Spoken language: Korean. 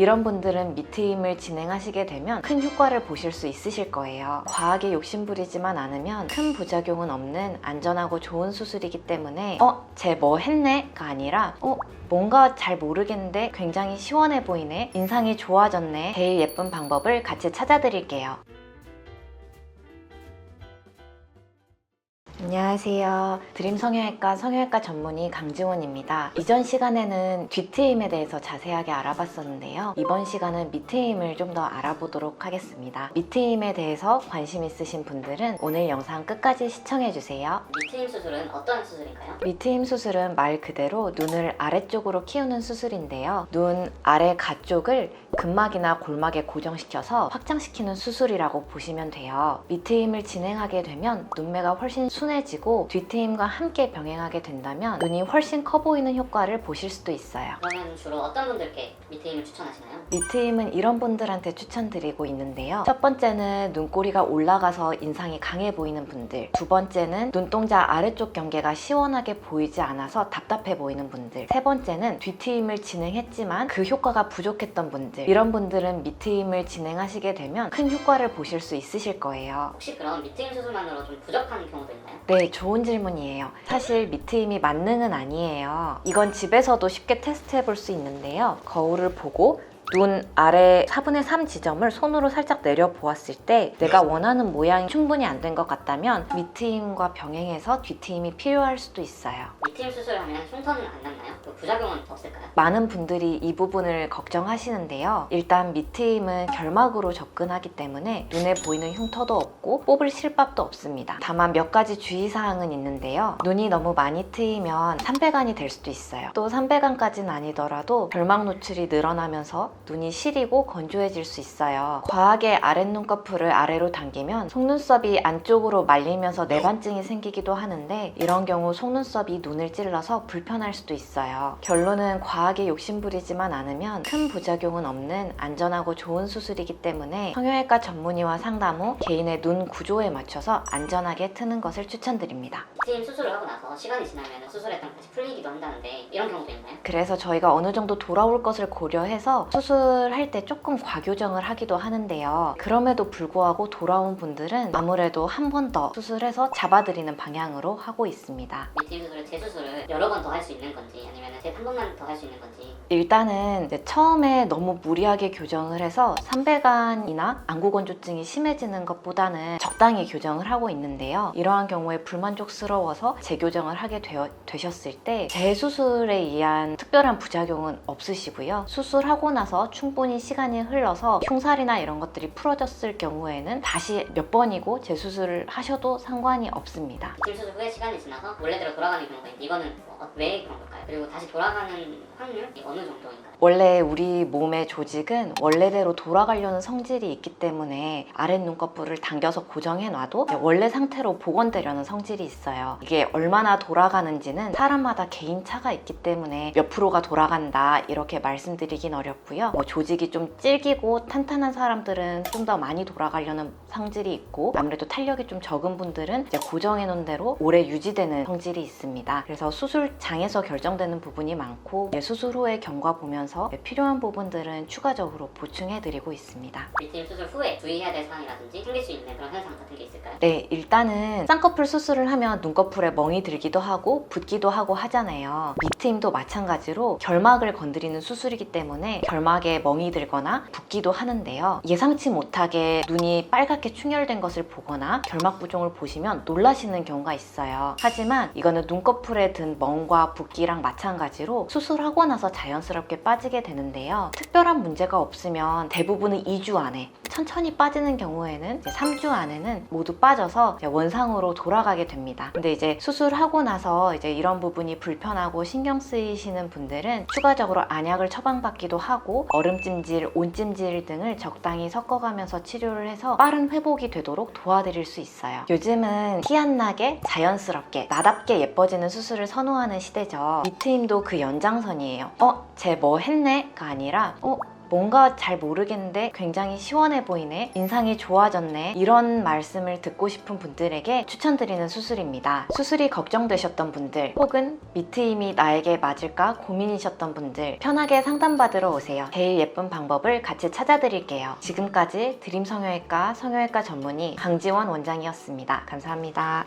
이런 분들은 미트임을 진행하시게 되면 큰 효과를 보실 수 있으실 거예요. 과하게 욕심부리지만 않으면 큰 부작용은 없는 안전하고 좋은 수술이기 때문에 쟤 뭐 했네?가 아니라 뭔가 잘 모르겠는데 굉장히 시원해 보이네, 인상이 좋아졌네, 제일 예쁜 방법을 같이 찾아드릴게요. 안녕하세요. 드림 성형외과 성형외과 전문의 강지원입니다. 이전 시간에는 뒷트임에 대해서 자세하게 알아봤었는데요. 이번 시간은 밑트임을 좀 더 알아보도록 하겠습니다. 밑트임에 대해서 관심 있으신 분들은 오늘 영상 끝까지 시청해주세요. 밑트임 수술은 어떤 수술인가요? 밑트임 수술은 말 그대로 눈을 아래쪽으로 키우는 수술인데요. 눈 아래 가쪽을 근막이나 골막에 고정시켜서 확장시키는 수술이라고 보시면 돼요. 밑트임을 진행하게 되면 눈매가 훨씬 순해지고 뒷트임과 함께 병행하게 된다면 눈이 훨씬 커 보이는 효과를 보실 수도 있어요. 그러면 주로 어떤 분들께 밑트임을 추천하시나요? 밑트임은 이런 분들한테 추천드리고 있는데요. 첫 번째는 눈꼬리가 올라가서 인상이 강해 보이는 분들, 두 번째는 눈동자 아래쪽 경계가 시원하게 보이지 않아서 답답해 보이는 분들, 세 번째는 뒷트임을 진행했지만 그 효과가 부족했던 분들, 이런 분들은 밑트임을 진행하시게 되면 큰 효과를 보실 수 있으실 거예요. 혹시 그럼 밑트임 수술만으로 좀 부족한 경우도 있나요? 네, 좋은 질문이에요. 사실 밑트임이 만능은 아니에요. 이건 집에서도 쉽게 테스트해 볼 수 있는데요. 거울을 보고 눈 아래 4분의 3 지점을 손으로 살짝 내려 보았을 때 내가 원하는 모양이 충분히 안 된 것 같다면 밑트임과 병행해서 뒷트임이 필요할 수도 있어요. 밑트임 수술을 하면 흉터는 안 남나요? 그 부작용은 없을까요? 많은 분들이 이 부분을 걱정하시는데요. 일단 밑트임은 결막으로 접근하기 때문에 눈에 보이는 흉터도 없고 뽑을 실밥도 없습니다. 다만 몇 가지 주의사항은 있는데요. 눈이 너무 많이 트이면 삼배간이 될 수도 있어요. 또 삼배간까지는 아니더라도 결막 노출이 늘어나면서 눈이 시리고 건조해질 수 있어요. 과하게 아랫눈꺼풀을 아래로 당기면 속눈썹이 안쪽으로 말리면서 내반증이 생기기도 하는데 이런 경우 속눈썹이 눈을 찔러서 불편할 수도 있어요. 결론은 과하게 욕심부리지만 않으면 큰 부작용은 없는 안전하고 좋은 수술이기 때문에 성형외과 전문의와 상담 후 개인의 눈 구조에 맞춰서 안전하게 트는 것을 추천드립니다. 밑트임 수술을 하고 나서 시간이 지나면 수술했던 게 다시 풀리기도 한다는데 이런 경우도 있나요? 그래서 저희가 어느 정도 돌아올 것을 고려해서 수술할 때 조금 과교정을 하기도 하는데요. 그럼에도 불구하고 돌아온 분들은 아무래도 한 번 더 수술해서 잡아드리는 방향으로 하고 있습니다. 밑트임 수술을 재수술을 여러 번 더 할 수 있는 건지 아니면 한 번만 더 할 수 있는 건지. 일단은 이제 처음에 너무 무리하게 교정을 해서 삼배간이나 안구건조증이 심해지는 것보다는 적당히 교정을 하고 있는데요. 이러한 경우에 불만족스러워서 재교정을 하게 되셨을 때 재수술에 의한 특별한 부작용은 없으시고요. 수술하고 나서 충분히 시간이 흘러서 흉살이나 이런 것들이 풀어졌을 경우에는 다시 몇 번이고 재수술을 하셔도 상관이 없습니다. 밑트임 수술 후에 시간이 지나서 원래대로 돌아가는 경우가 있는데 이거는 왜 그런 걸까요? 그리고 다시 돌아가는 확률이 어느 정도인가요? 원래 우리 몸의 조직은 원래대로 돌아가려는 성질이 있기 때문에 아랫눈꺼풀을 당겨서 고정해 놔도 원래 상태로 복원되려는 성질이 있어요. 이게 얼마나 돌아가는지는 사람마다 개인차가 있기 때문에 몇 프로가 돌아간다 이렇게 말씀드리긴 어렵고요. 조직이 좀 질기고 탄탄한 사람들은 좀 더 많이 돌아가려는 성질이 있고 아무래도 탄력이 좀 적은 분들은 이제 고정해 놓은 대로 오래 유지되는 성질이 있습니다. 그래서 수술장에서 결정되는 부분이 많고 수술 후에 경과 보면서 필요한 부분들은 추가적으로 보충해 드리고 있습니다. 밑트임 수술 후에 주의해야 될 사항이라든지 생길 수 있는 그런 현상 같은 게 있을까요? 네, 일단은 쌍꺼풀 수술을 하면 눈꺼풀에 멍이 들기도 하고 붓기도 하고 하잖아요. 밑트임도 마찬가지로 결막을 건드리는 수술이기 때문에 결막에 멍이 들거나 붓기도 하는데요. 예상치 못하게 눈이 빨갛게 충혈된 것을 보거나 결막 부종을 보시면 놀라시는 경우가 있어요. 하지만 이거는 눈꺼풀에 든 멍과 붓기랑 마찬가지로 수술하고 나서 자연스럽게 빠지게 되는데요. 특별한 문제가 없으면 대부분은 2주 안에, 천천히 빠지는 경우에는 3주 안에는 모두 빠져서 원상으로 돌아가게 됩니다. 근데 이제 수술하고 나서 이런 부분이 불편하고 신경 쓰이시는 분들은 추가적으로 안약을 처방받기도 하고 얼음찜질, 온찜질 등을 적당히 섞어가면서 치료를 해서 빠른 회복이 되도록 도와드릴 수 있어요. 요즘은 티 안 나게 자연스럽게 나답게 예뻐지는 수술을 선호하는 시대죠. 밑트임도 그 연장선이에요. 쟤 뭐 했네? 가 아니라 뭔가 잘 모르겠는데 굉장히 시원해 보이네, 인상이 좋아졌네, 이런 말씀을 듣고 싶은 분들에게 추천드리는 수술입니다. 수술이 걱정되셨던 분들, 혹은 미트임이 나에게 맞을까 고민이셨던 분들, 편하게 상담받으러 오세요. 제일 예쁜 방법을 같이 찾아드릴게요. 지금까지 드림 성형외과 성형외과 전문의 강지원 원장이었습니다. 감사합니다.